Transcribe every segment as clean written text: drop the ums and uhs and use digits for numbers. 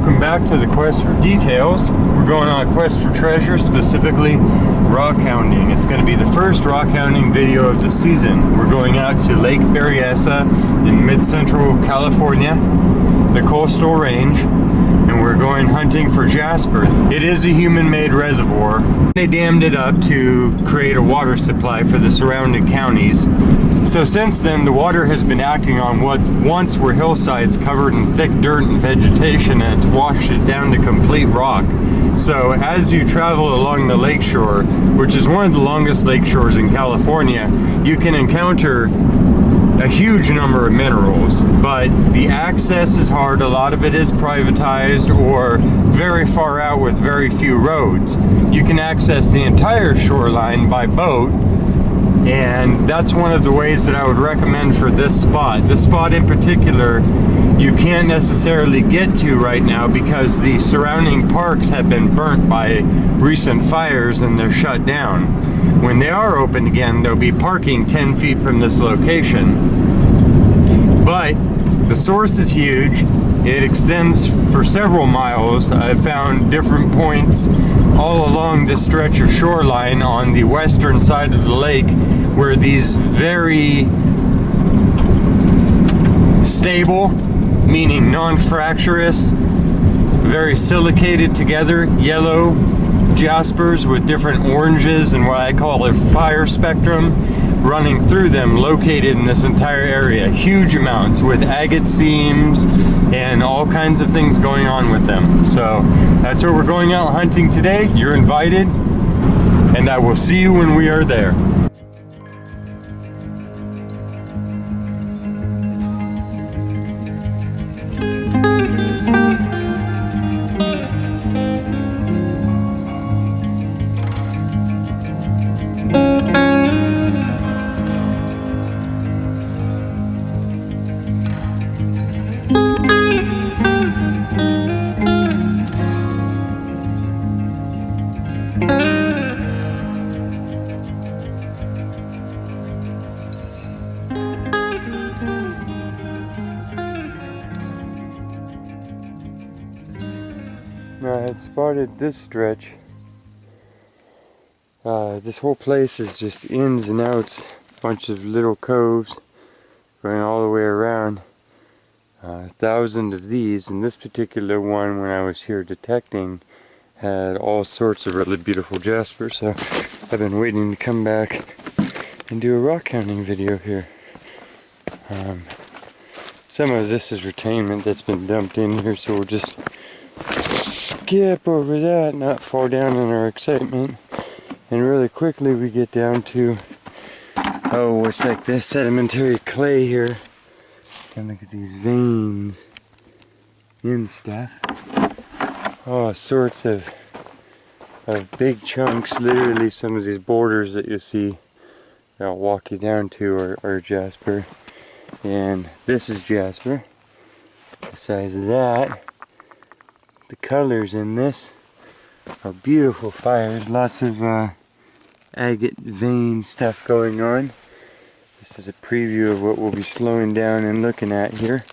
welcome back to the quest for details. We're going on a quest for treasure, specifically rockhounding. It's going to be the first rockhounding video of the season. We're going out to Lake Berryessa in mid-central California, the coastal range, and we're going hunting for Jasper. It is a human-made reservoir. They dammed it up to create a water supply for the surrounding counties. So since then, the water has been acting on what once were hillsides covered in thick dirt and vegetation, and it's washed it down to complete rock. So as you travel along the lakeshore, which is one of the longest lakeshores in California, you can encounter a huge number of minerals, but the access is hard. A lot of it is privatized or very far out with very few roads. You can access the entire shoreline by boat, and that's one of the ways that I would recommend for this spot. This spot in particular, you can't necessarily get to right now because the surrounding parks have been burnt by recent fires and they're shut down. When they are open again, there'll be parking 10 feet from this location. But the source is huge. It extends for several miles. I've found different points all along this stretch of shoreline on the western side of the lake where these very stable, meaning non-fracturous, very silicated together, yellow jaspers with different oranges and what I call a fire spectrum running through them, located in this entire area. Huge amounts with agate seams and all kinds of things going on with them. So that's where we're going out hunting today. You're invited, and I will see you when we are there. I had spotted this stretch. This whole place is just ins and outs, a bunch of little coves going all the way around. 1,000 of these, and this particular one, when I was here detecting, had all sorts of really beautiful jasper. So I've been waiting to come back and do a rockhounding video here. Some of this is retainment that's been dumped in here, so we'll just skip over that, not fall down in our excitement. And really quickly we get down to, oh, it's like this sedimentary clay here. And look at these veins and stuff. All sorts of big chunks. Literally some of these borders that you see that I'll walk you down to are jasper. And this is jasper. The size of that. The colors in this are beautiful fires. Lots of agate vein stuff going on. This is a preview of what we'll be slowing down and looking at here.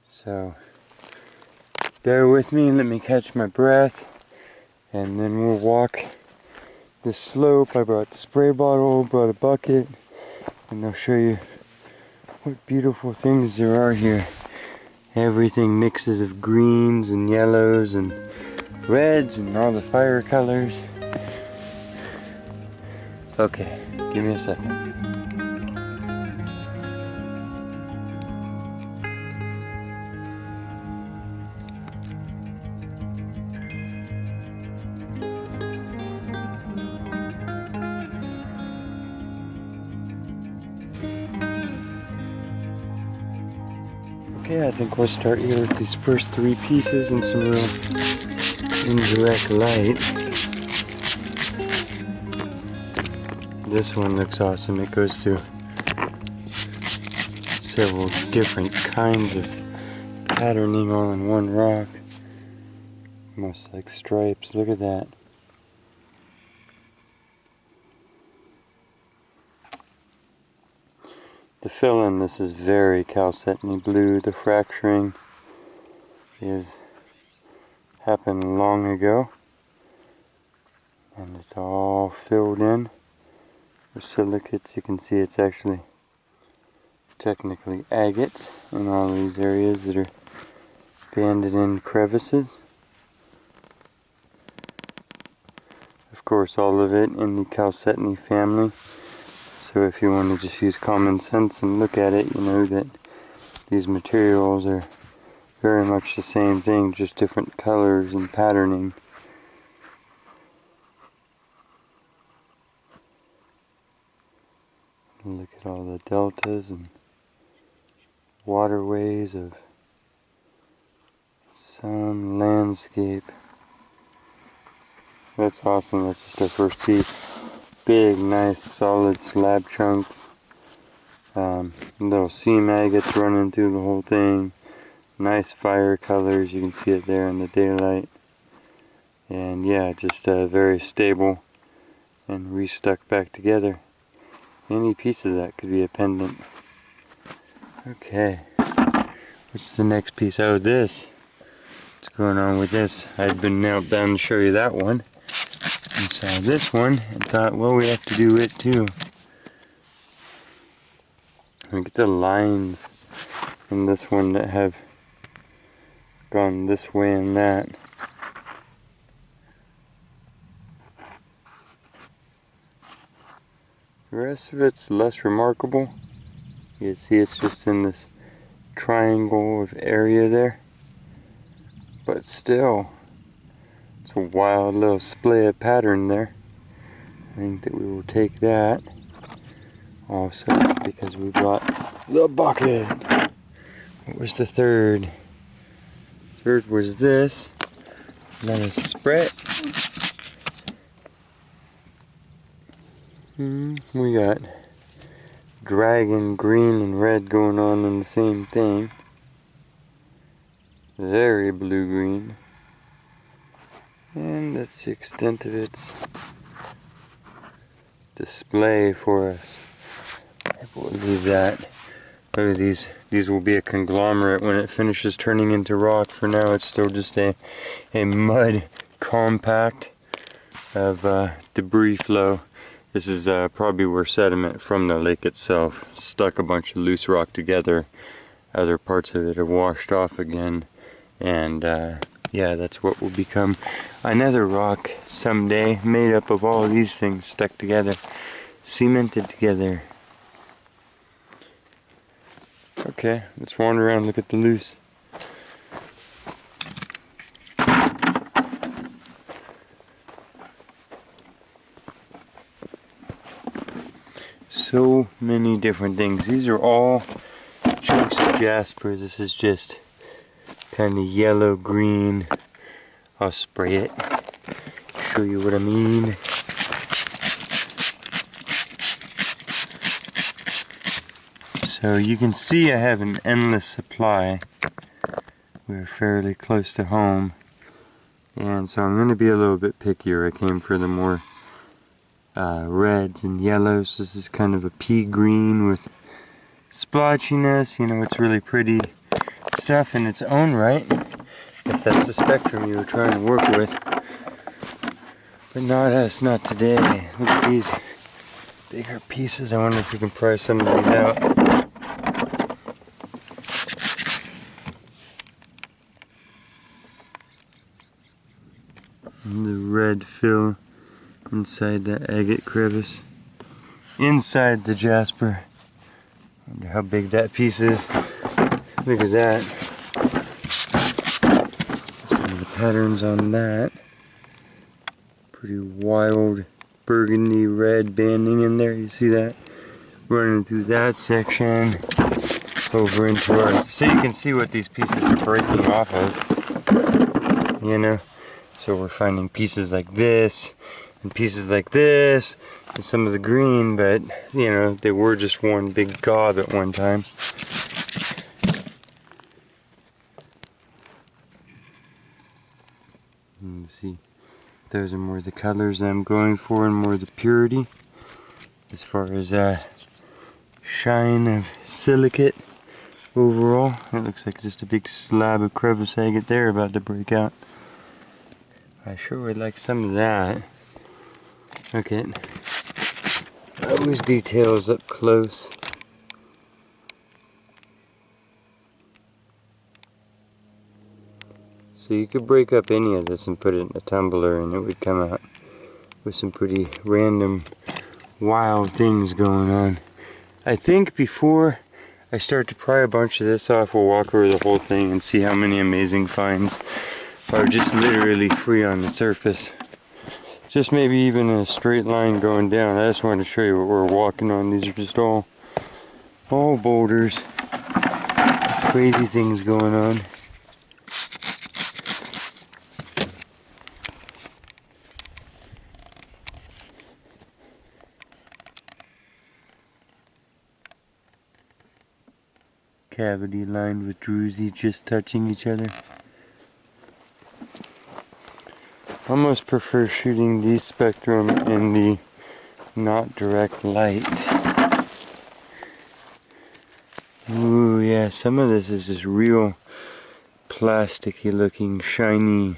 So bear with me and let me catch my breath, and then we'll walk this slope. I brought the spray bottle, brought a bucket, and I'll show you what beautiful things there are here. Everything mixes of greens and yellows and reds and all the fire colors. Okay, give me a second. Okay, I think we'll start here with these first 3 pieces and some real indirect light. This one looks awesome. It goes through several different kinds of patterning all in one rock. Almost like stripes. Look at that. The fill in this is very chalcedony blue. The fracturing is happened long ago, and it's all filled in with silicates. You can see it's actually technically agate in all these areas that are banded in crevices. Of course, all of it in the chalcedony family. So if you want to just use common sense and look at it, you know that these materials are very much the same thing, just different colors and patterning. Look at all the deltas and waterways of some landscape. That's awesome. That's just our first piece. Big, nice, solid slab chunks. Little seam agates running through the whole thing. Nice fire colors. You can see it there in the daylight. And yeah, just very stable and restuck back together. Any piece of that could be a pendant. Okay. What's the next piece? Oh, this. What's going on with this? I'd been knelt down to show you that one. And saw this one and thought, well, we have to do it too. Look at the lines in this one that have gone this way and that. The rest of it's less remarkable. You see it's just in this triangle of area there. But still, it's a wild little splay pattern there. I think that we will take that. Also, because we brought the bucket. What was the third? Third was this. Let us spread. We got dragon green and red going on in the same thing. Very blue-green. And that's the extent of its display for us. We'll leave that. Oh, these will be a conglomerate when it finishes turning into rock. For now, it's still just a mud compact of debris flow. This is probably where sediment from the lake itself stuck a bunch of loose rock together. Other parts of it are washed off again. And yeah, that's what will become another rock someday, made up of all these things stuck together, cemented together. Okay, let's wander around and look at the loose. So many different things. These are all chunks of Jasper. This is just kind of yellow green. I'll spray it, show you what I mean. So you can see I have an endless supply. We're fairly close to home, and so I'm going to be a little bit pickier. I came for the more reds and yellows. This is kind of a pea green with splotchiness. You know, it's really pretty stuff in its own right, if that's the spectrum you were trying to work with. But not us, not today. Look at these bigger pieces. I wonder if we can pry some of these out. And the red fill inside that agate crevice, inside the Jasper. Wonder how big that piece is. Look at that. Some of the patterns on that. Pretty wild burgundy red banding in there. You see that? Running through that section over into our... So you can see what these pieces are breaking off of. You know? So we're finding pieces like this and pieces like this and some of the green, but you know, they were just one big gob at one time. You can see those are more the colors I'm going for and more the purity as far as shine of silicate overall. It looks like just a big slab of crevice agate there about to break out. I sure would like some of that. Look at those details up close. So you could break up any of this and put it in a tumbler and it would come out with some pretty random, wild things going on. I think before I start to pry a bunch of this off, we'll walk over the whole thing and see how many amazing finds are just literally free on the surface. Just maybe even a straight line going down. I just wanted to show you what we're walking on. These are just all boulders. There's crazy things going on. Cavity lined with druzy just touching each other. I almost prefer shooting these spectrum in the not direct light. Ooh yeah, some of this is just real plasticky looking, shiny,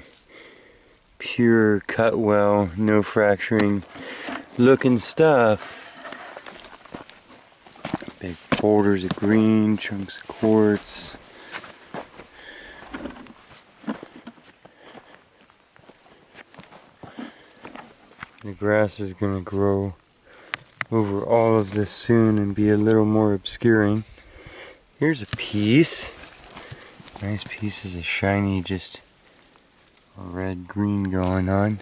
pure cut well, no fracturing looking stuff. Big boulders of green, chunks of quartz. The grass is going to grow over all of this soon and be a little more obscuring. Here's a piece. Nice pieces of shiny, just red-green going on.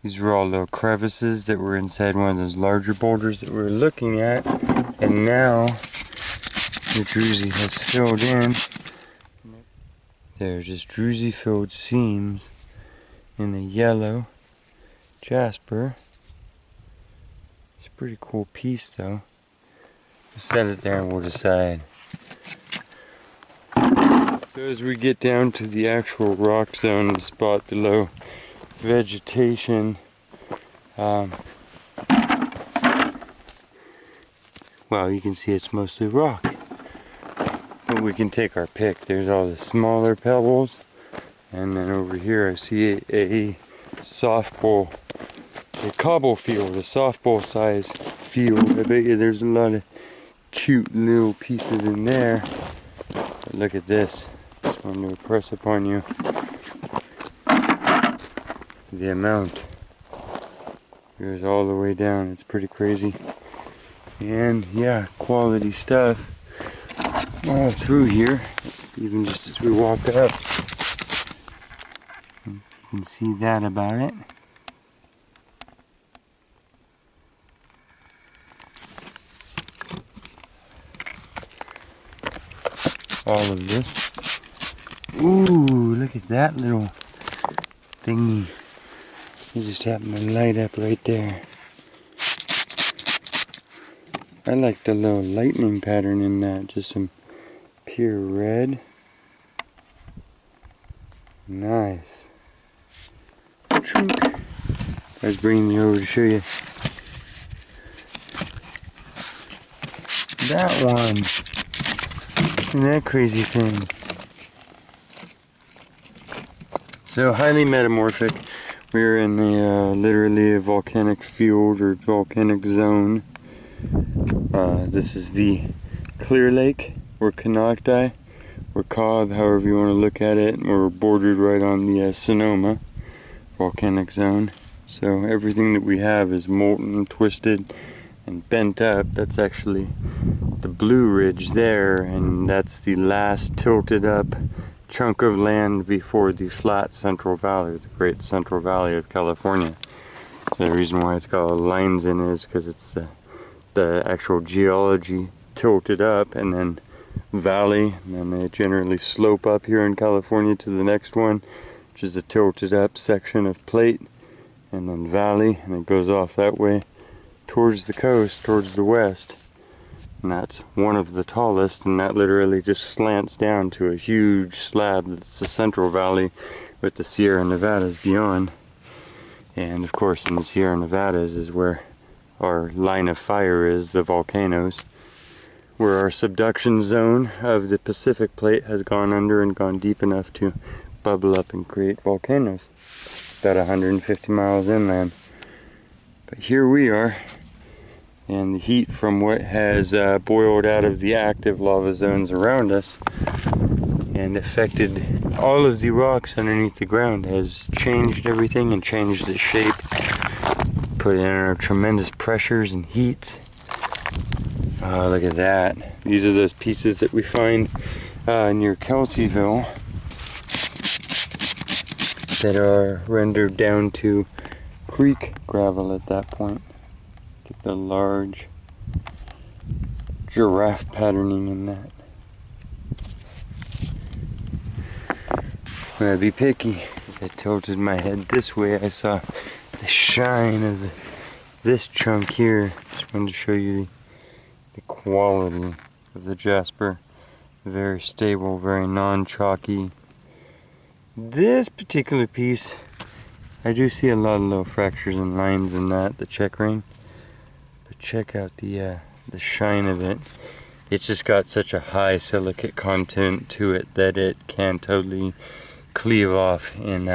These were all little crevices that were inside one of those larger boulders that we were looking at. And now the druzy has filled in. There's just druzy filled seams in the yellow Jasper. It's a pretty cool piece though. We'll set it there and we'll decide. So as we get down to the actual rock zone, the spot below vegetation, well, you can see it's mostly rock. But we can take our pick. There's all the smaller pebbles. And then over here I see a softball, a cobble field, a softball size field. I bet you there's a lot of cute little pieces in there. But look at this. Just wanted to impress upon you the amount. Goes all the way down. It's pretty crazy. And yeah, quality stuff all through here. Even just as we walk up. You can see that about it. All of this. Ooh, look at that little thingy. It just happened to light up right there. I like the little lightning pattern in that. Just some pure red. Nice. Chunk. I was bringing you over to show you that one. And that crazy thing. So highly metamorphic. We're in literally a volcanic field or volcanic zone. This is the Clear Lake or Canocti or Cobb, however you want to look at it. We're bordered right on the Sonoma volcanic zone. So everything that we have is molten, twisted, and bent up. That's actually the Blue Ridge there, and that's the last tilted up chunk of land before the flat Central Valley, the Great Central Valley of California. So the reason why it's got lines in it is because it's the actual geology tilted up, and then valley, and then they generally slope up here in California to the next one, which is a tilted up section of plate, and then valley, and it goes off that way towards the coast, towards the west. And that's one of the tallest, and that literally just slants down to a huge slab that's the Central Valley with the Sierra Nevadas beyond. And of course in the Sierra Nevadas is where our line of fire is, the volcanoes, where our subduction zone of the Pacific plate has gone under and gone deep enough to bubble up and create volcanoes. About 150 miles inland. But here we are, and the heat from what has boiled out of the active lava zones around us and affected all of the rocks underneath the ground has changed everything and changed its shape, put in our tremendous pressures and heats. Oh, look at that. These are those pieces that we find near Kelseyville that are rendered down to creek gravel at that point. Get the large giraffe patterning in that. I'm gonna be picky. If I tilted my head this way, I saw the shine of this chunk here. Just wanted to show you the quality of the Jasper. Very stable, very non-chalky. This particular piece, I do see a lot of little fractures and lines in that, the check ring. But check out the shine of it. It's just got such a high silicate content to it that it can totally cleave off in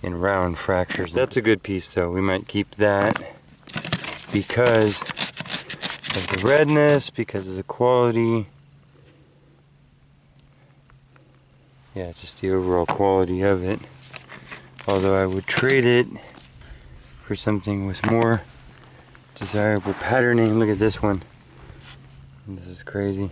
round fractures. That's a good piece though. We might keep that because of the redness, because of the quality. Yeah, just the overall quality of it. Although I would trade it for something with more desirable patterning. Look at this one. This is crazy.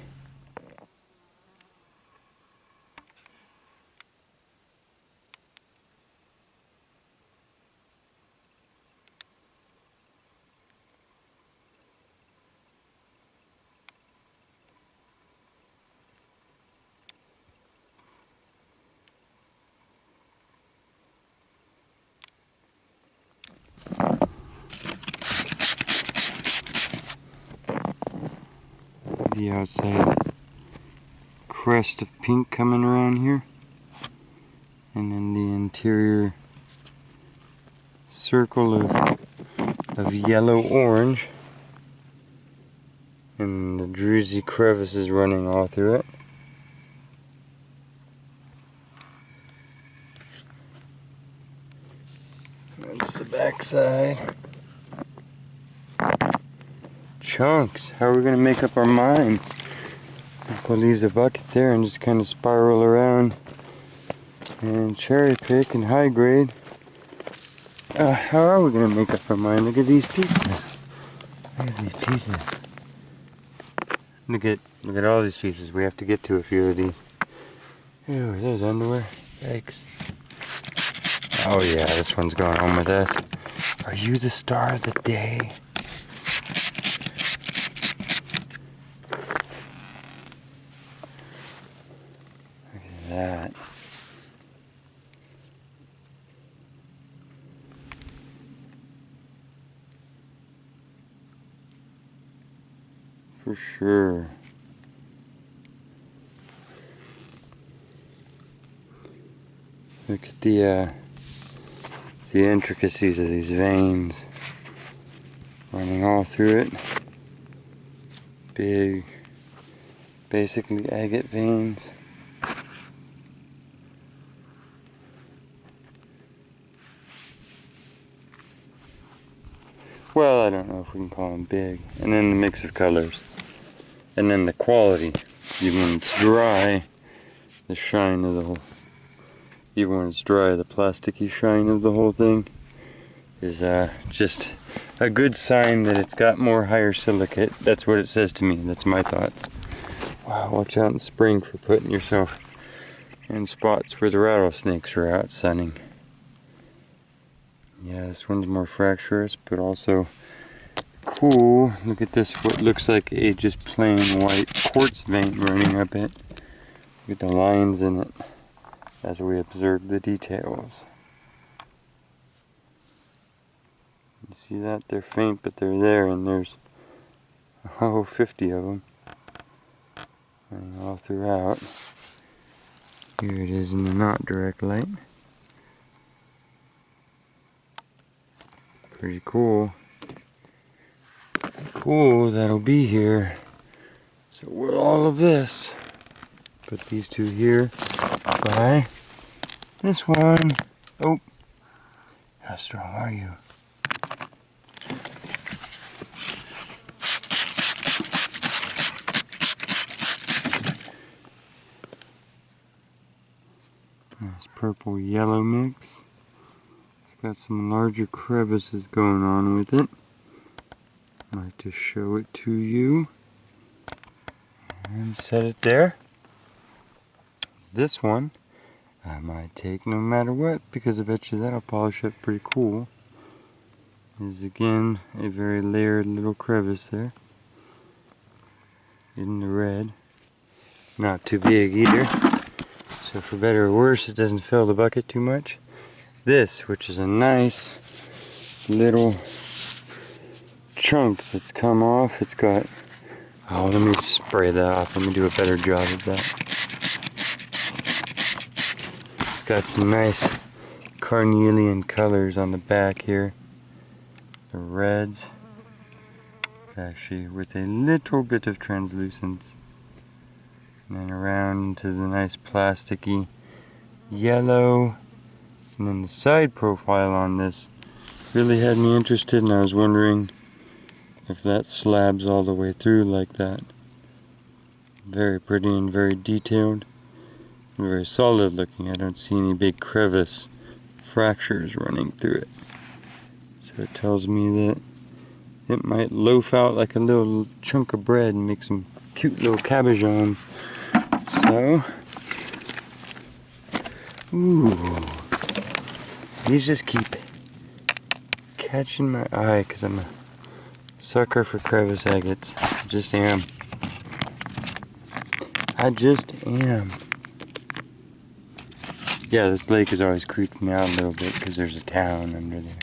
The outside crest of pink coming around here, and then the interior circle of yellow orange, and the druzy crevices running all through it. That's the back side. Chunks. How are we going to make up our mind? We'll leave the bucket there and just kind of spiral around and cherry pick and high grade. How are we going to make up our mind? Look at these pieces. Look at these pieces. Look at all these pieces. We have to get to a few of these. Ew, are those underwear? Yikes. Oh yeah, this one's going home with us. Are you the star of the day? That. For sure. Look at the intricacies of these veins running all through it. Big, basically agate veins. Well, I don't know if we can call them big. And then the mix of colors. And then the quality. Even when it's dry, the shine of the whole... Even when it's dry, the plasticky shine of the whole thing is just a good sign that it's got more higher silicate. That's what it says to me. That's my thoughts. Wow, watch out in the spring for putting yourself in spots where the rattlesnakes are out sunning. Yeah, this one's more fractious, but also cool. Look at this, what looks like a just plain white quartz vein running up it. Look at the lines in it as we observe the details. You see that? They're faint, but they're there, and there's 50 of them running all throughout. Here it is in the not direct light. Pretty cool. pool that'll be here. So with all of this, put these two here by this one. Oh, how strong are you? Nice purple yellow mix. It's got some larger crevices going on with it. I'd like to show it to you and set it there. This one I might take no matter what, because I bet you that'll polish up pretty cool. Is again a very layered little crevice there in the red. Not too big either, so for better or worse it doesn't fill the bucket too much. This, which is a nice little chunk that's come off, it's got, oh, let me spray that off, let me do a better job of that. It's got some nice carnelian colors on the back here. The reds, actually with a little bit of translucence. And then around to the nice plasticky yellow. And then the side profile on this really had me interested, and I was wondering if that slabs all the way through like that. Very pretty and very detailed. And very solid looking. I don't see any big crevice fractures running through it. So it tells me that it might loaf out like a little chunk of bread and make some cute little cabochons. So, ooh, these just keep catching my eye because I'm a sucker for crevice agates. I just am. I just am. Yeah, this lake has always creeped me out a little bit because there's a town under there.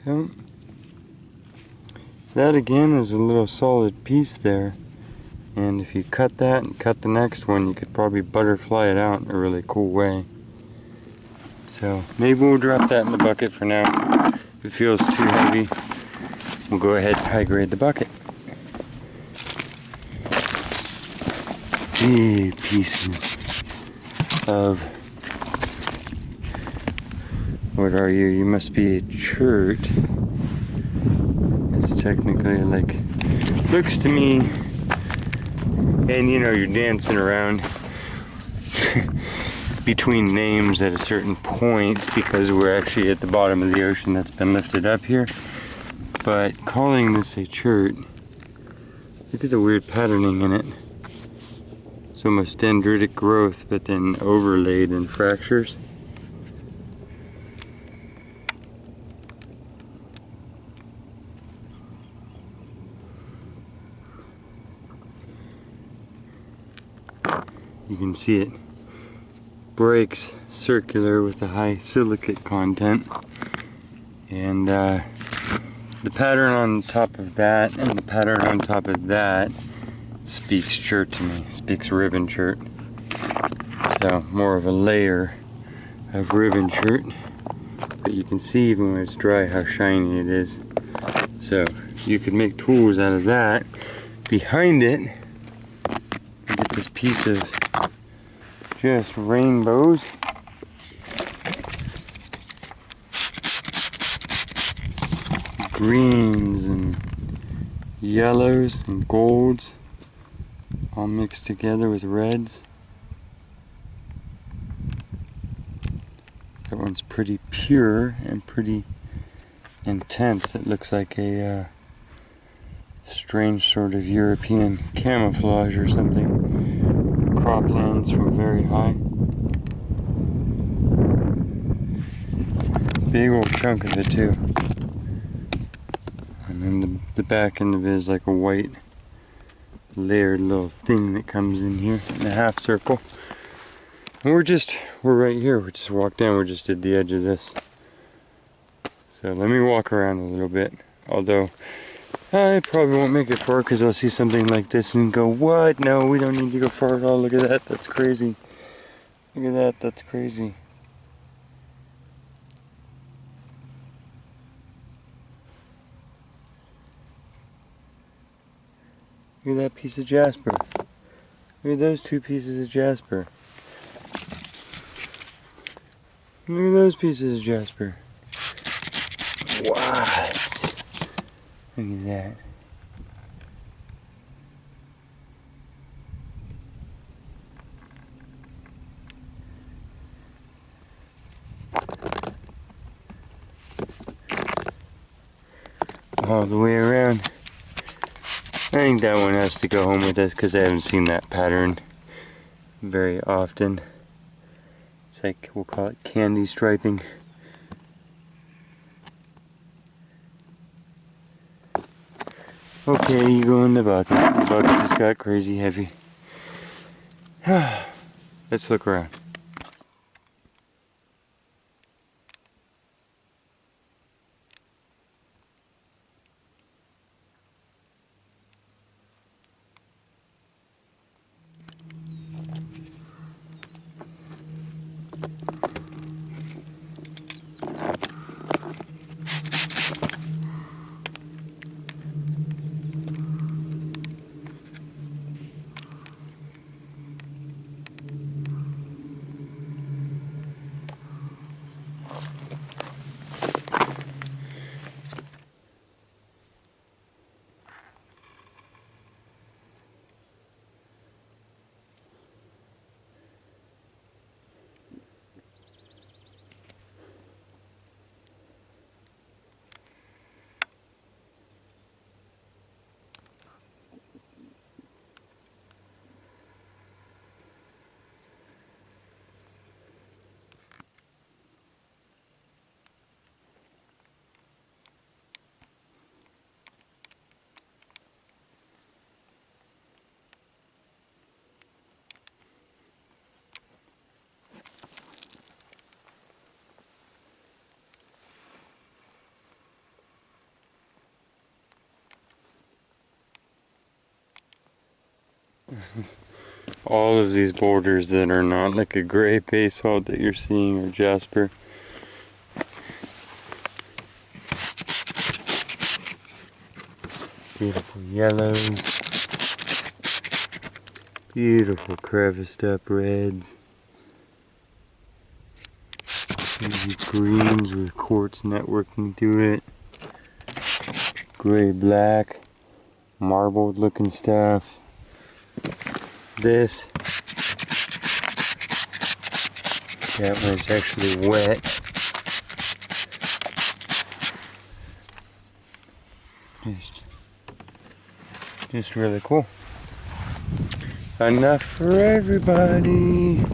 Yep. That again is a little solid piece there, and if you cut that and cut the next one, you could probably butterfly it out in a really cool way. So maybe we'll drop that in the bucket for now. If it feels too heavy, we'll go ahead and high grade the bucket. Big pieces of, what are you? You must be a chert. It's technically like, looks to me, and you know, you're dancing around between names at a certain point because we're actually at the bottom of the ocean that's been lifted up here. But calling this a chert, look at the weird patterning in it. It's almost dendritic growth, but then overlaid in fractures. You can see it breaks circular with a high silicate content, and the pattern on top of that and the pattern on top of that speaks chert to me, speaks ribbon chert. So more of a layer of ribbon chert, but you can see even when it's dry how shiny it is. So you could make tools out of that. Behind it, you get this piece of just rainbows. Greens and yellows and golds all mixed together with reds. That one's pretty pure and pretty intense. It looks like a strange sort of European camouflage or something. Croplands from very high. Big old chunk of it too. And then the back end of it is like a white layered little thing that comes in here in a half circle. And we're right here. We just walked down, we're just at the edge of this. So let me walk around a little bit. Although I probably won't make it far because I'll see something like this and go, what? No, we don't need to go far at all. Look at that. That's crazy. Look at that. That's crazy. Look at that piece of jasper. Look at those two pieces of jasper. Look at those pieces of jasper. What? Look at that. All the way around. I think that one has to go home with us because I haven't seen that pattern very often. It's like, we'll call it candy striping. Okay, you go in the bucket. The bucket just got crazy heavy. Let's look around. All of these boulders that are not like a gray basalt that you're seeing are jasper. Beautiful yellows. Beautiful creviced up reds. These greens with quartz networking through it. Gray black. Marbled looking stuff. This. That one's actually wet. Just really cool. Enough for everybody.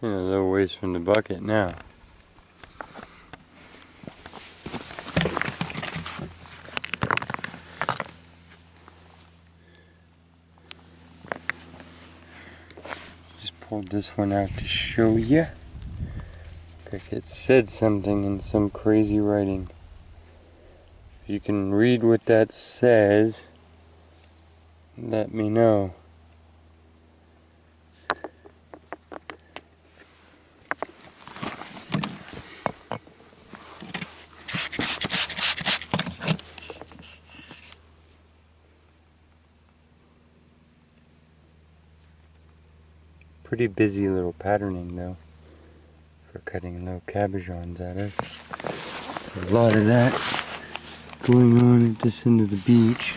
A little ways from the bucket now. Just pulled this one out to show you. Like it said something in some crazy writing. If you can read what that says, let me know. Pretty busy little patterning though, for cutting little cabochons out of. A lot of that going on at this end of the beach.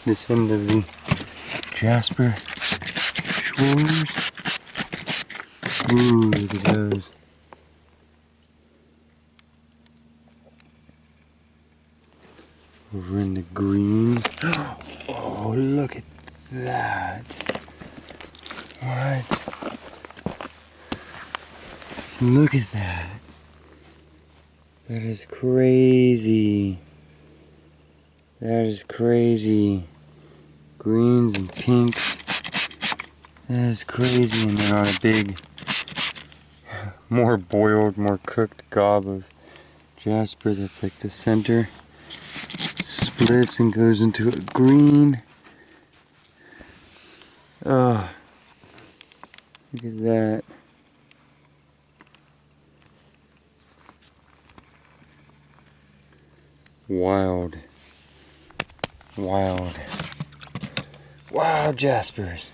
This end of the Jasper shores. Ooh, look at those. Over in the greens. Oh, look at that. What? Look at that. That is crazy. That is crazy. Greens and pinks. That is crazy. And then on a big, more boiled, more cooked gob of Jasper that's like the center. Splits and goes into a green. Oh, look at that. Wild. Wild. Wild Jaspers.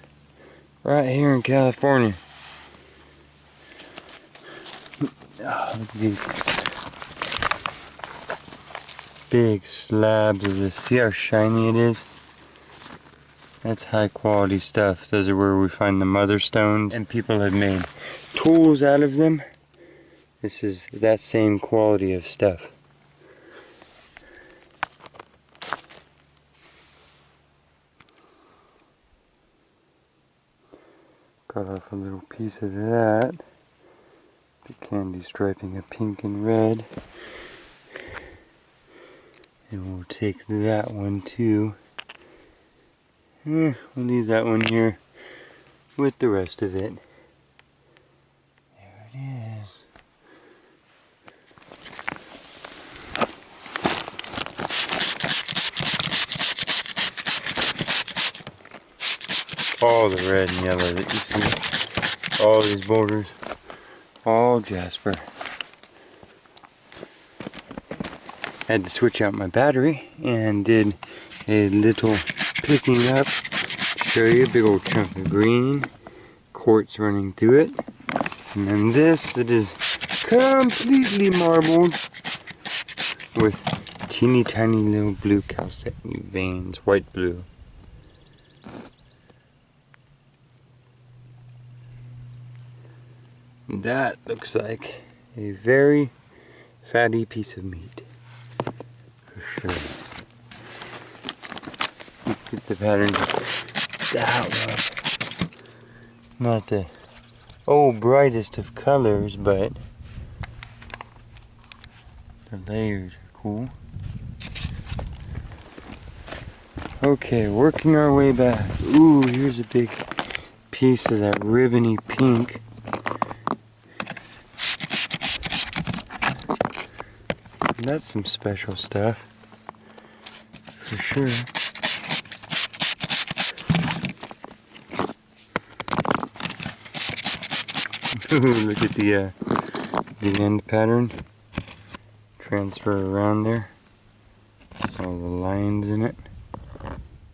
Right here in California. Oh, look at these big slabs of this. See how shiny it is? That's high quality stuff. Those are where we find the mother stones, and people have made tools out of them. This is that same quality of stuff. Cut off a little piece of that. The candy striping of pink and red. And we'll take that one too. We'll leave that one here with the rest of it. There it is. All the red and yellow that you see. All these boulders. All Jasper. Had to switch out my battery and did a little picking up. Show you a big old chunk of green. Quartz running through it. And then this that is completely marbled with teeny tiny little blue calcite veins. White blue. That looks like a very fatty piece of meat, for sure. Look at the patterns. That one. Not the brightest of colors, but the layers are cool. Okay, working our way back. Ooh, here's a big piece of that ribbony pink. That's some special stuff, for sure. Ooh, look at the end pattern. Transfer around there. All the lines in it.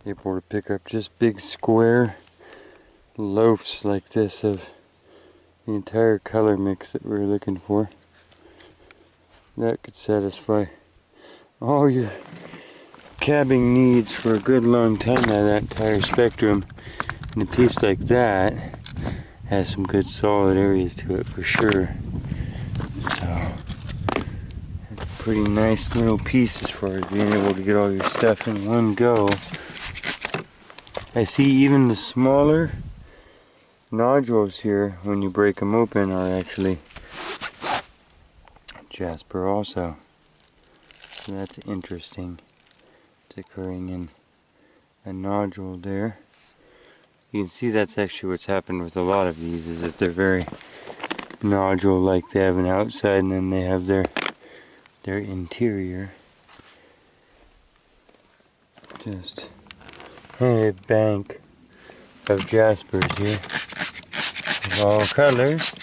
Able to pick up just big square loaves like this of the entire color mix that we were looking for. That could satisfy all your cabbing needs for a good long time out of that entire spectrum. And a piece like that has some good solid areas to it for sure. So it's a pretty nice little piece as far as being able to get all your stuff in one go. I see even the smaller nodules here, when you break them open, are actually Jasper also. So that's interesting. It's occurring in a nodule there. You can see that's actually what's happened with a lot of these, is that they're very nodule-like. They have an outside and then they have their interior. Just a bank of Jaspers here of all colors.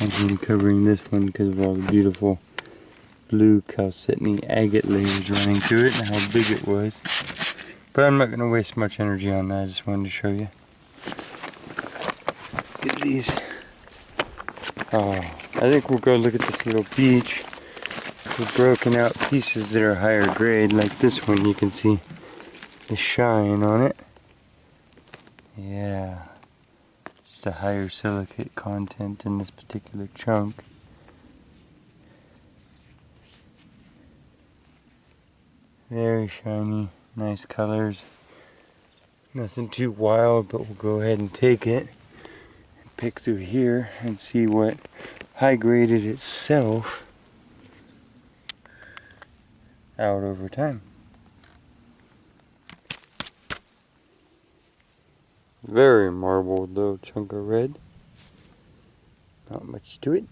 I'm covering this one because of all the beautiful blue calcite agate layers running through it and how big it was. But I'm not going to waste much energy on that. I just wanted to show you. Look at these. Oh, I think we'll go look at this little beach. We've broken out pieces that are higher grade, like this one. You can see the shine on it. Yeah. A higher silicate content in this particular chunk. Very shiny, nice colors. Nothing too wild, but we'll go ahead and take it and pick through here and see what hydrated itself out over time. Very marbled little chunk of red. Not much to it.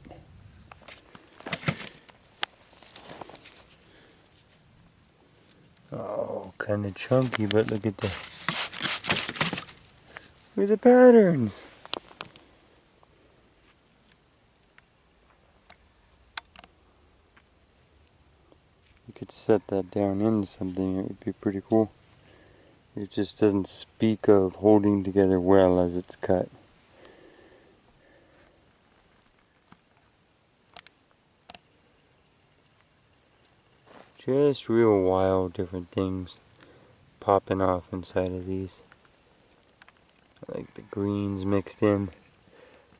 Oh, kind of chunky, but look at the patterns. You could set that down into something, it would be pretty cool. It just doesn't speak of holding together well as it's cut. Just real wild different things popping off inside of these. I like the greens mixed in.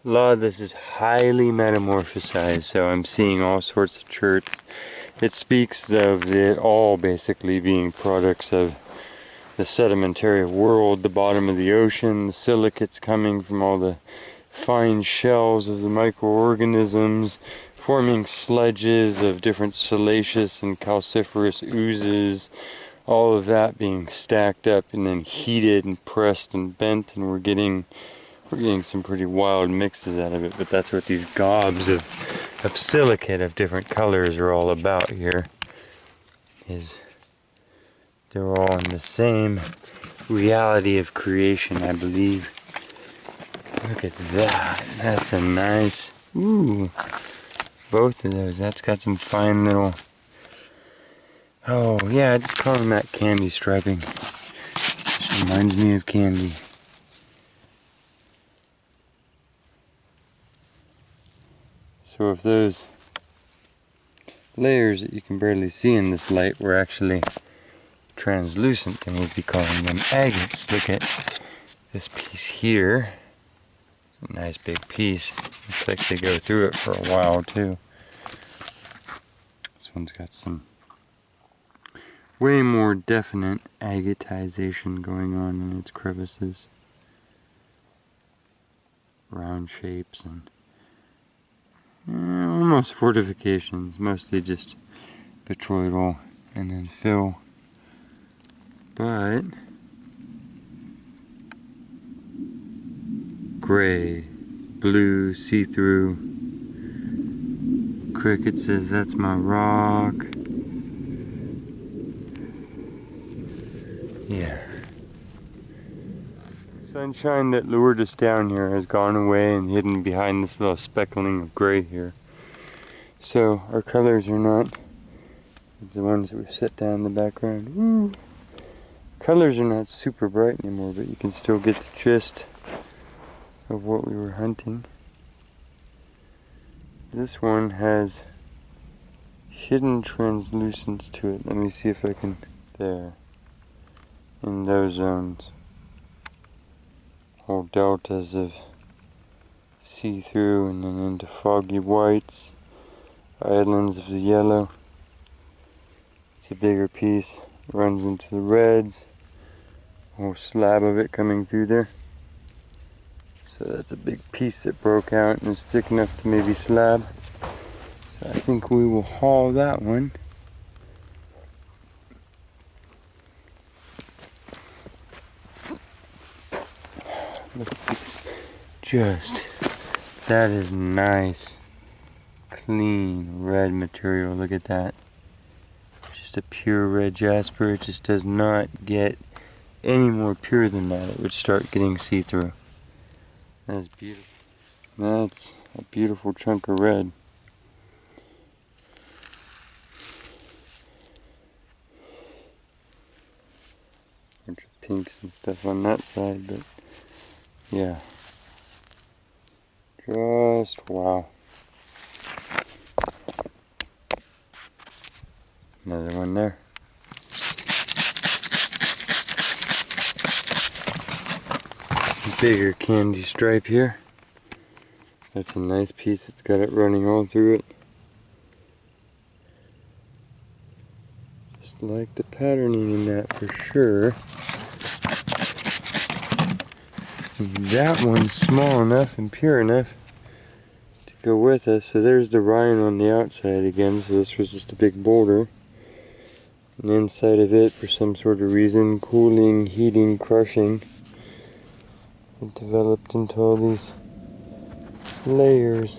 A lot of this is highly metamorphosized, so I'm seeing all sorts of cherts. It speaks of it all basically being products of the sedimentary world, the bottom of the ocean, the silicates coming from all the fine shells of the microorganisms, forming sludges of different siliceous and calciferous oozes, all of that being stacked up and then heated and pressed and bent, and we're getting some pretty wild mixes out of it. But that's what these gobs of silicate of different colors are all about here, is they're all in the same reality of creation, I believe. Look at that. That's a nice, ooh, both of those. That's got some fine little, oh yeah, I just call them that candy striping. Just reminds me of candy. So if those layers that you can barely see in this light were actually translucent, then we'd be calling them agates. Look at this piece here. A nice big piece. Looks like they go through it for a while too. This one's got some way more definite agatization going on in its crevices. Round shapes and almost fortifications, mostly just petroidal and then fill. But gray, blue, see-through. Cricket says that's my rock. Yeah. Sunshine that lured us down here has gone away and hidden behind this little speckling of gray here. So our colors are not the ones that we've set down in the background. Woo. Colors are not super bright anymore, but you can still get the gist of what we were hunting. This one has hidden translucence to it. Let me see if I can, there, in those zones. Whole deltas of see-through and then into foggy whites, islands of the yellow. It's a bigger piece, runs into the reds, a whole slab of it coming through there. So that's a big piece that broke out and is thick enough to maybe slab. So I think we will haul that one. Look at this. Just, that is nice, clean red material. Look at that. Just a pure red jasper. It just does not get any more pure than that. It would start getting see-through. That's beautiful. That's a beautiful chunk of red. Bunch of pinks and stuff on that side, but yeah. Just wow. Another one there. Bigger candy stripe here. That's a nice piece. It's got it running all through it. Just like the patterning in that for sure. And that one's small enough and pure enough to go with us. So there's the Rhine on the outside again, so this was just a big boulder. And inside of it, for some sort of reason, cooling, heating, crushing, it developed into all these layers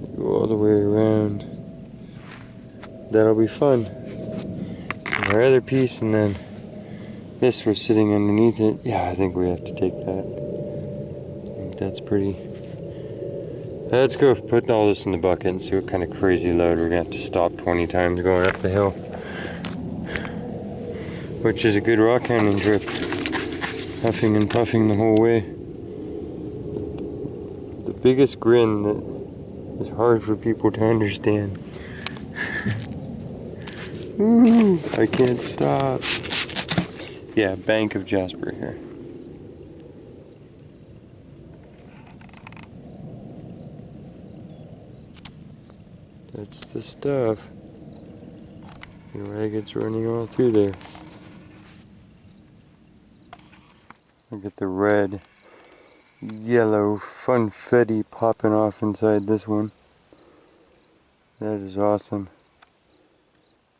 that go all the way around. That'll be fun. Our other piece, and then this was sitting underneath it. Yeah, I think we have to take that. I think that's pretty. Let's go put all this in the bucket and see what kind of crazy load we're gonna have to stop 20 times going up the hill. Which is a good rock hounding trip. Huffing and puffing the whole way. The biggest grin that is hard for people to understand. Ooh, I can't stop. Yeah, bank of Jasper here. That's the stuff. The agate's running all through there. Look at the red, yellow funfetti popping off inside this one. That is awesome.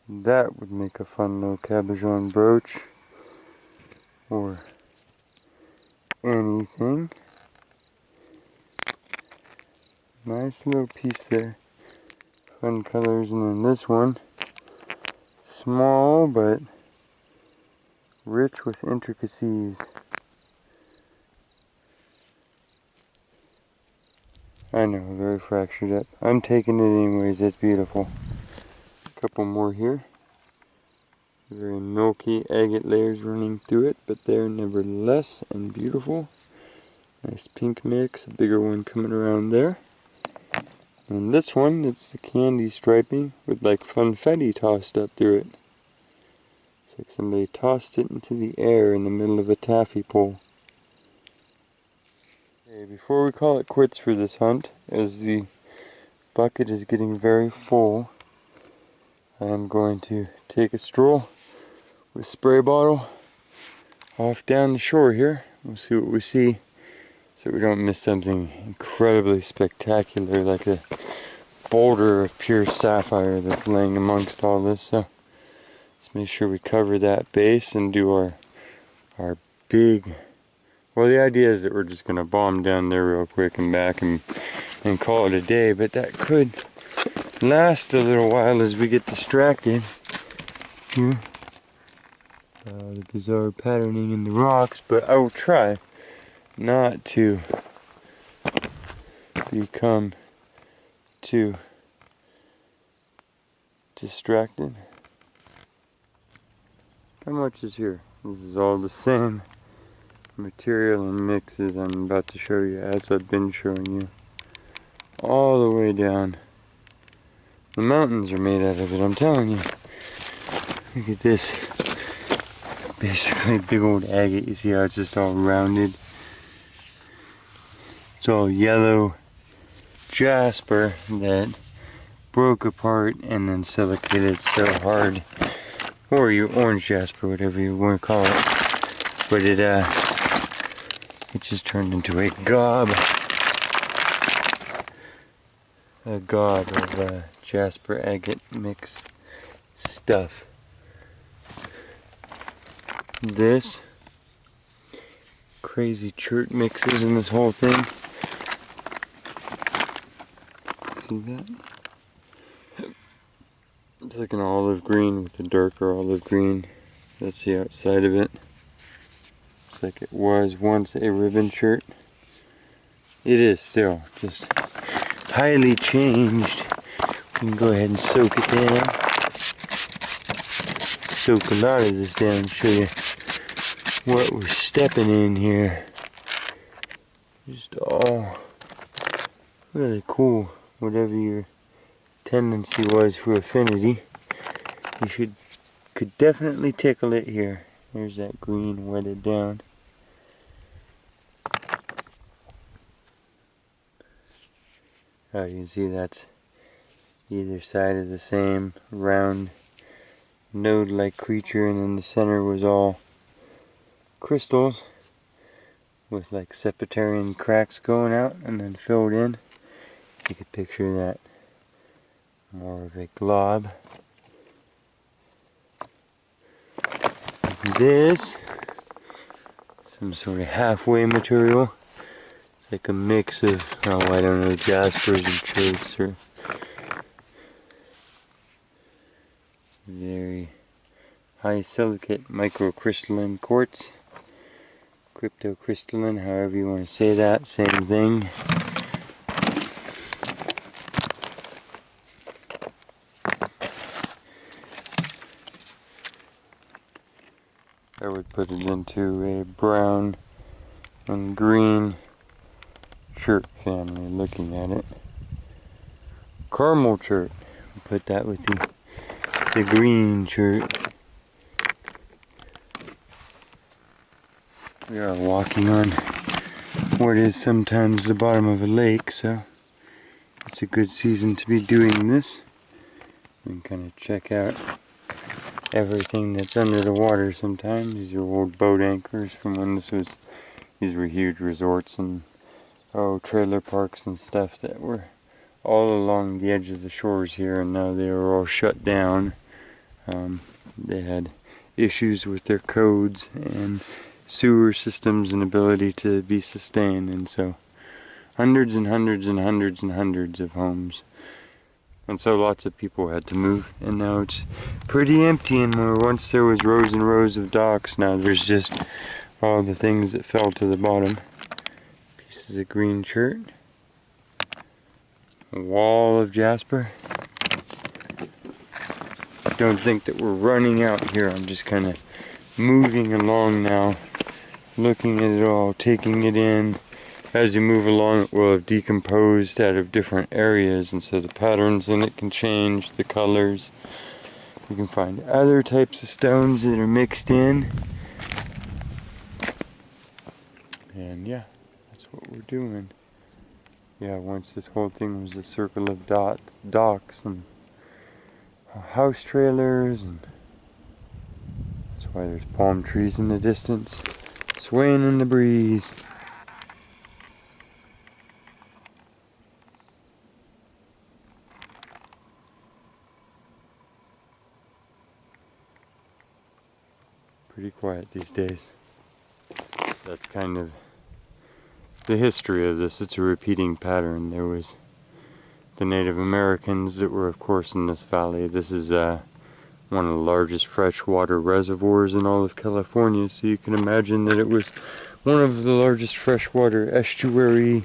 That would make a fun little cabochon brooch. Or anything. Nice little piece there. Fun colors, and then this one, small but rich with intricacies. I know, very fractured up. I'm taking it anyways, it's beautiful. A couple more here. Very milky agate layers running through it, but they're nevertheless and beautiful. Nice pink mix, a bigger one coming around there. And this one, it's the candy striping with like funfetti tossed up through it. It's like somebody tossed it into the air in the middle of a taffy pole. Okay, before we call it quits for this hunt, as the bucket is getting very full, I'm going to take a stroll with spray bottle off down the shore here. We'll see what we see, so we don't miss something incredibly spectacular like a boulder of pure sapphire that's laying amongst all this. So let's make sure we cover that base and do our big. Well, the idea is that we're just gonna bomb down there real quick and back and call it a day, but that could last a little while as we get distracted here. The bizarre patterning in the rocks, but I will try not to become too distracted. How much is here? This is all the same material and mixes I'm about to show you, as I've been showing you, all the way down. The mountains are made out of it, I'm telling you. Look at this. Basically big old agate. You see how it's just all rounded? It's all yellow Jasper that broke apart and then silicated so hard, or your orange Jasper, whatever you want to call it. But it just turned into a gob of Jasper agate mix stuff. This crazy chert mixes in this whole thing. See that? It's like an olive green with a darker olive green. That's the outside of it. Looks like it was once a ribbon shirt. It is still, just highly changed. We can go ahead and soak it down. Soak a lot of this down and show you what we're stepping in here. Just all really cool. Whatever your tendency was for affinity, you could definitely tickle it here. There's that green wetted down. Oh, you can see that's either side of the same round node-like creature, and then the center was all crystals. with like septenarian cracks going out and then filled in. You could picture that more of a glob. This, some sort of halfway material. It's like a mix of, oh, I don't know, Jaspers and chotes, or very high silicate microcrystalline quartz. Cryptocrystalline, however you want to say that, same thing. I would put it into a brown and green chert family, looking at it. Caramel chert, put that with the green chert. We are walking on what is sometimes the bottom of a lake, so it's a good season to be doing this. We can kind of check out everything that's under the water sometimes. These are old boat anchors from when these were huge resorts and trailer parks and stuff that were all along the edge of the shores here, and now they are all shut down. They had issues with their codes and sewer systems and ability to be sustained, and so hundreds and hundreds and hundreds and hundreds of homes, and so lots of people had to move, and now it's pretty empty. And where once there was rows and rows of docks, now there's just all the things that fell to the bottom. Pieces of green chert, a wall of Jasper. Don't think that we're running out here. I'm just kind of moving along now, looking at it all, taking it in. As you move along, it will have decomposed out of different areas, and so the patterns in it can change, the colors. You can find other types of stones that are mixed in. And yeah, that's what we're doing. Yeah, once this whole thing was a circle of docks and house trailers, and that's why there's palm trees in the distance, swaying in the breeze. Pretty quiet these days. That's kind of the history of this. It's a repeating pattern. There was the Native Americans that were, of course, in this valley. This is one of the largest freshwater reservoirs in all of California, so you can imagine that it was one of the largest freshwater estuary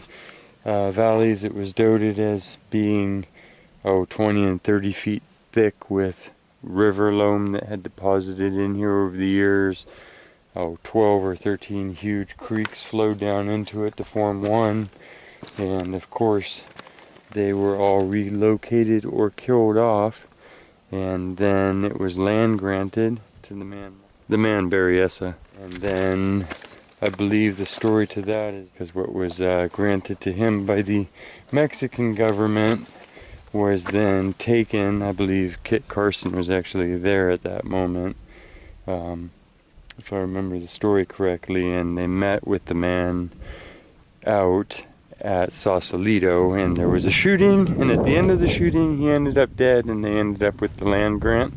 valleys. It was noted as being 20 and 30 feet thick, with river loam that had deposited in here over the years. 12 or 13 huge creeks flowed down into it to form one, and of course they were all relocated or killed off, and then it was land granted to the man Berryessa. And then I believe the story to that is because what was granted to him by the Mexican government was then taken. I believe Kit Carson was actually there at that moment, if I remember the story correctly, and they met with the man out at Sausalito, and there was a shooting, and at the end of the shooting he ended up dead, and they ended up with the land grant.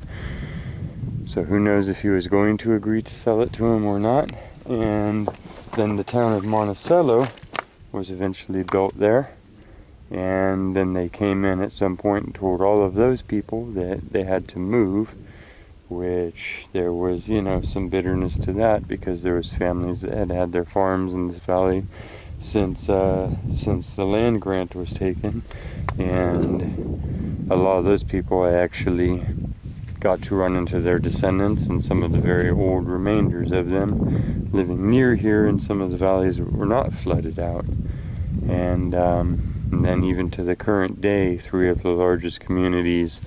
So who knows if he was going to agree to sell it to him or not. And then the town of Monticello was eventually built there, and then they came in at some point and told all of those people that they had to move, which there was, some bitterness to that, because there was families that had had their farms in this valley since the land grant was taken, and a lot of those people actually got to run into their descendants and some of the very old remainders of them living near here in some of the valleys that were not flooded out. And then even to the current day, 3 of the largest communities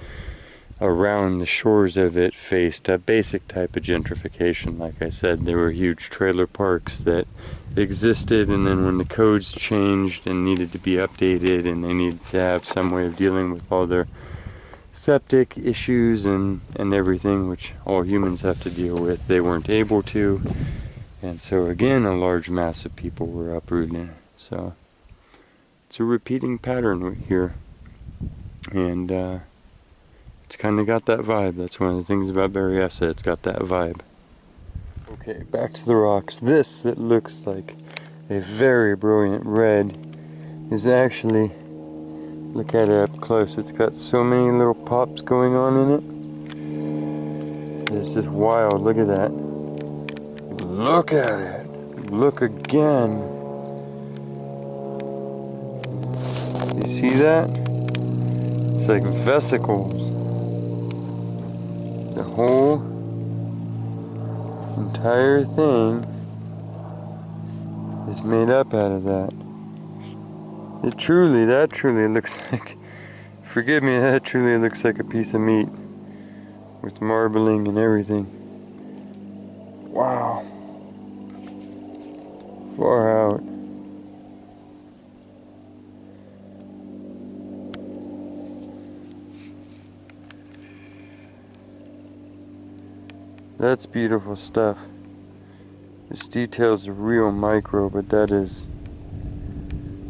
around the shores of it faced a basic type of gentrification. Like I said, there were huge trailer parks that existed, and then when the codes changed and needed to be updated, and they needed to have some way of dealing with all their septic issues and everything, which all humans have to deal with, they weren't able to. And so again, a large mass of people were uprooted. So it's a repeating pattern here. And it's kind of got that vibe. That's one of the things about Berryessa. It's got that vibe. Okay, back to the rocks. This, that looks like a very brilliant red, is actually, look at it up close. It's got so many little pops going on in it. It's just wild. Look at that. Look at it. Look again. You see that? It's like vesicles. The whole entire thing is made up out of that. That truly looks like, forgive me, that truly looks like a piece of meat with marbling and everything. Wow. Far out. That's beautiful stuff. This detail's real micro, but that is,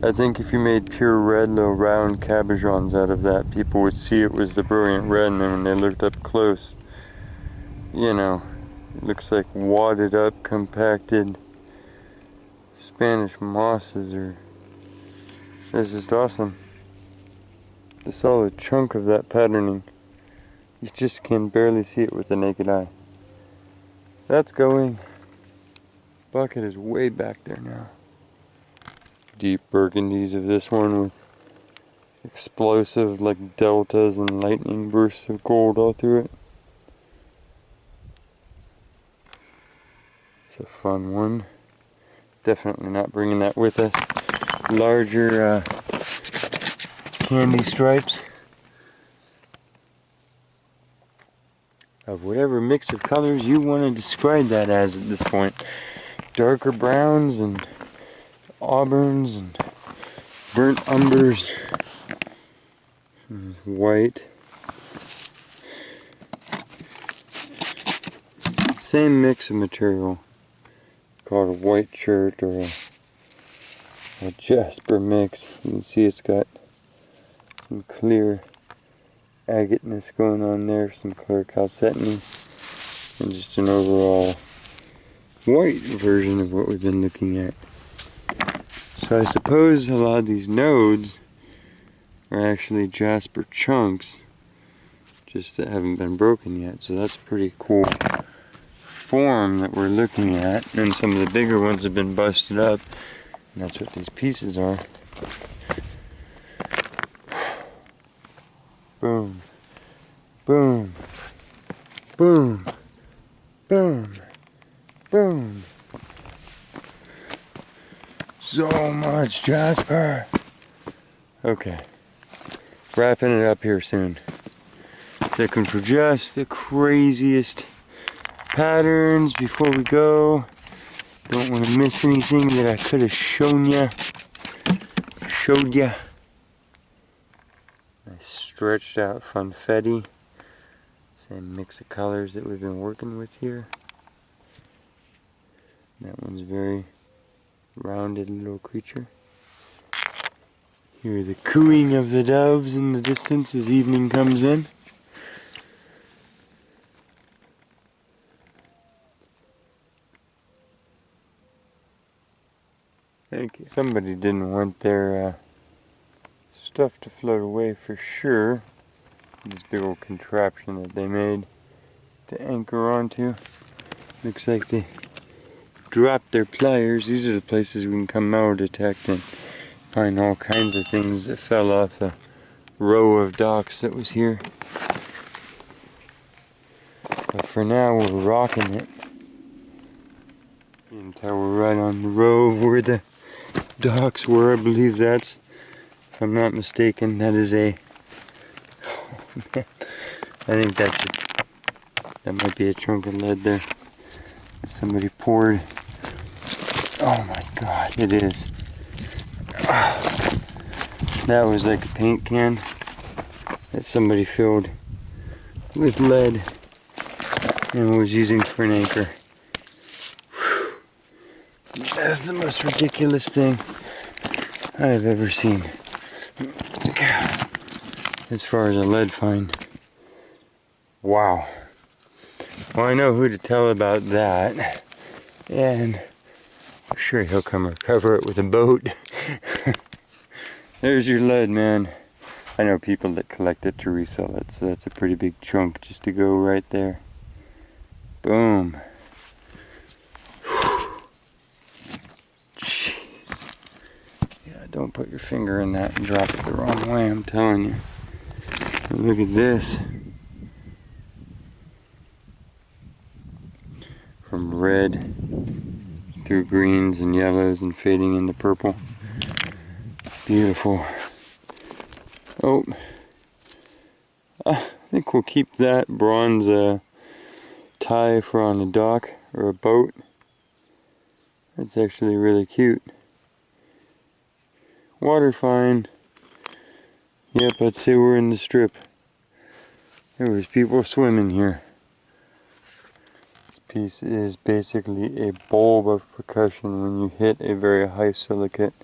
I think if you made pure red little round cabochons out of that, people would see it was the brilliant red, and then when they looked up close, you know, it looks like wadded up, compacted Spanish mosses, or it's just awesome. The solid chunk of that patterning, you just can barely see it with the naked eye. That's going. Bucket is way back there now. Deep burgundies of this one with explosive like deltas and lightning bursts of gold all through it. It's a fun one. Definitely not bringing that with us. Larger candy stripes of whatever mix of colors you want to describe that as at this point. Darker browns and auburns and burnt umbers. White. Same mix of material. Called a white shirt or a Jasper mix. You can see it's got some clear agateness going on there, some clear chalcedony, and just an overall white version of what we've been looking at. So I suppose a lot of these nodes are actually Jasper chunks, just that haven't been broken yet. So that's a pretty cool form that we're looking at. And some of the bigger ones have been busted up, and that's what these pieces are. Boom, boom, boom, boom, boom. So much Jasper. Okay, wrapping it up here soon. Looking for just the craziest patterns before we go. Don't want to miss anything that I could have showed ya. Nice stretched out funfetti. Same mix of colors that we've been working with here. That one's very rounded little creature. Hear the cooing of the doves in the distance as evening comes in. Thank you. Somebody didn't want their stuff to float away for sure. This big old contraption that they made to anchor onto. Looks like they dropped their pliers. These are the places we can come metal detect and find all kinds of things that fell off the row of docks that was here. But for now we're rocking it. You can tell we're right on the row where the docks were. I believe that's, if I'm not mistaken, that is a, oh man, I think that's a, that might be a chunk of lead there. Somebody poured. Oh my god, it is. That was like a paint can that somebody filled with lead and was using for an anchor. That's the most ridiculous thing I've ever seen. As far as a lead find. Wow. Well, I know who to tell about that. And I'm sure he'll come recover it with a boat. There's your lead, man. I know people that collect it to resell it, so that's a pretty big chunk just to go right there. Boom. Jeez. Yeah, don't put your finger in that and drop it the wrong way, I'm telling you. Look at this. From red through greens and yellows and fading into purple. Beautiful. Oh, I think we'll keep that bronze tie for on a dock or a boat. That's actually really cute. Water fine. Yep, I'd say we're in the strip. There was people swimming here. This piece is basically a bulb of percussion when you hit a very high silicate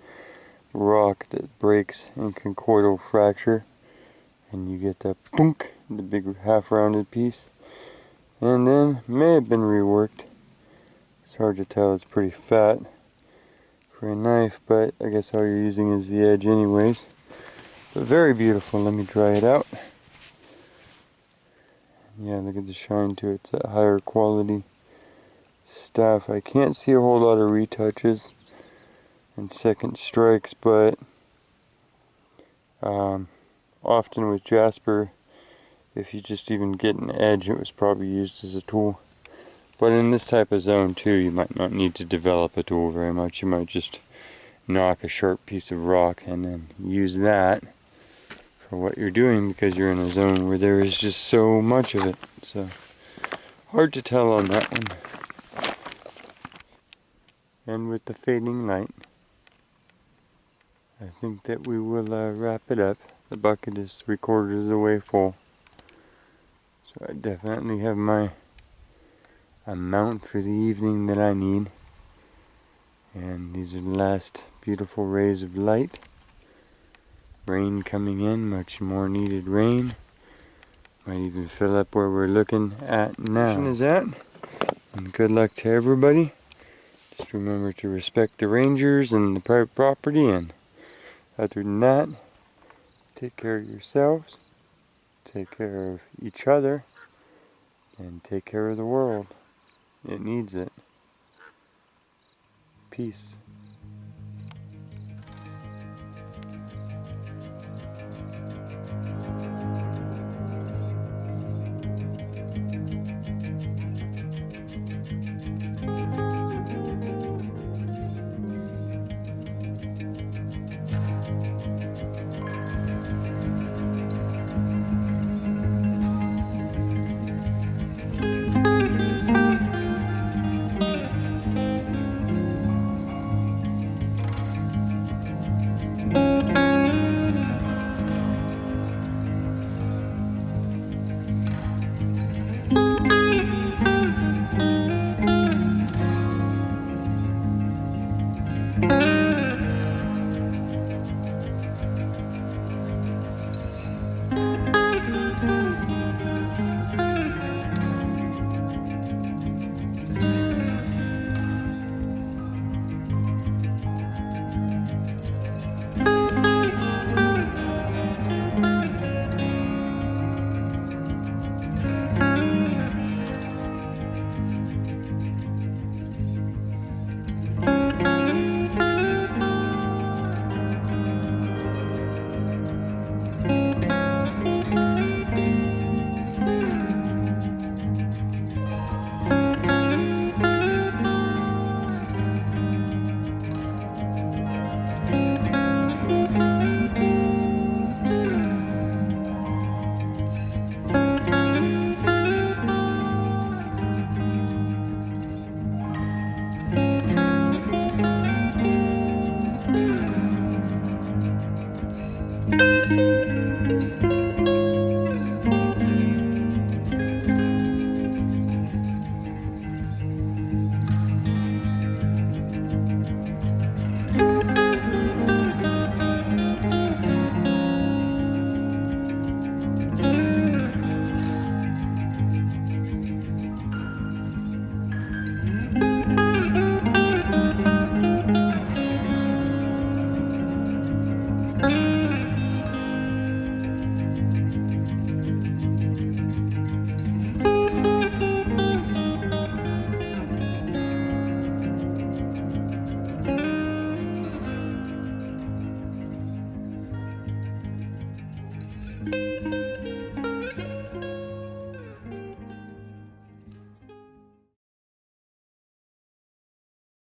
rock that breaks in conchoidal fracture, and you get that boonk, the big half-rounded piece. And then may have been reworked. It's hard to tell. It's pretty fat for a knife, but I guess all you're using is the edge anyways. But very beautiful. Let me dry it out. Yeah, look at the shine to it. It's that higher quality stuff. I can't see a whole lot of retouches and second strikes, but often with Jasper, if you just even get an edge, it was probably used as a tool. But in this type of zone too, you might not need to develop a tool very much. You might just knock a sharp piece of rock and then use that for what you're doing, because you're in a zone where there is just so much of it. So hard to tell on that one. And with the fading light, I think that we will wrap it up. The bucket is 3/4 of the way full. So I definitely have my amount for the evening that I need. And these are the last beautiful rays of light. Rain coming in, much more needed rain. Might even fill up where we're looking at now. Is that? And good luck to everybody. Just remember to respect the rangers and the private property, and other than that, take care of yourselves, take care of each other, and take care of the world. It needs it. Peace.